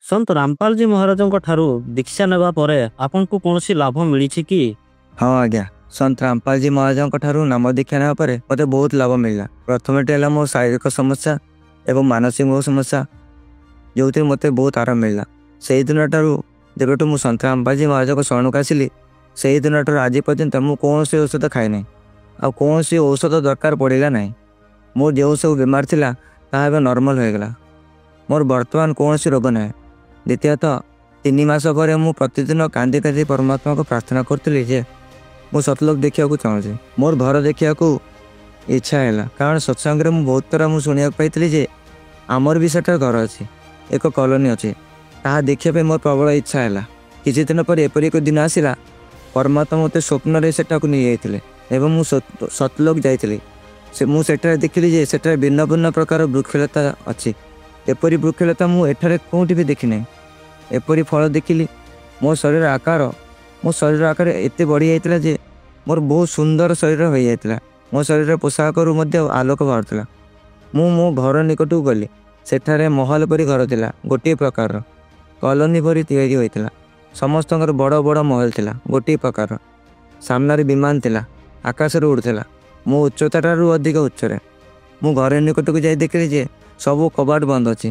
ସନ୍ଥ ରାମପାଲଜୀ ମହାରାଜଙ୍କ ଠାରୁ ଦୀକ୍ଷା ନେବା ପରେ ଆପଣଙ୍କୁ କୌଣସି ଲାଭ ମିଳିଛି କି? हाँ आज्ञा सन्त रामपाल महाराज नाम दीक्षा ना मत बहुत लाभ मिलला। प्रथमटे है मो शारीरिक समस्या एवं मानसिक समस्या जो मत बहुत आराम मिलला। से दिन ठारू जब मु सन्त रामपाल महाराज को शरण को आसिली से दिन ठार आज पर्यंत मुझे कौन सी औषध खाए ना आ कौन सी औषध दरकार पड़ा ना। मोर जो सब बेमार था ताहा नॉर्मल हो गला। मोर बर्तमान कौन सी रोग ना। द्वितीयतः 3 मास पर मु प्रतिदिन कांदी कांदी परमात्मा को प्रार्थना करी जे मु सतलोक देखा चाहूँगी। मोर घर देखा इच्छा है कारण सत्संग में बहुत थर मुझे शुणा पाई जे आमर भी सेठ घर अच्छी एक कॉलोनी अच्छी ताहा देखा मोर प्रबल इच्छा है। किसी दिन पर एपरी एक दिन आसला परमात्मा मत स्वप्न सेठाक नहीं जाते मुझे सतलोक जाइली से मुझे देखिली जे सेठ भिन्न भिन्न प्रकार वृक्षलता अच्छी एपरी वृक्षलता मुझे कौटी भी देखी ना। एपरी फल देखिली मो शरीर आकार एत बढ़ी जाता जे मोर बहुत सुंदर शरीर हो जाता। मो शरीर पोशाक आलोक बाहर मो घर निकट को गली सेठारे महल परी घर थिला गोटे प्रकार कॉलोनी परी तैयारी होइतिला। समस्त बड़ बड़ महल थिला गोटे प्रकार सामने विमान थिला आकाश उड़ूला। मो उच्चता ठारू अधिक उच्चरे मु घर निकट को जाई देखली जे सब कबाट बंद अच्छी।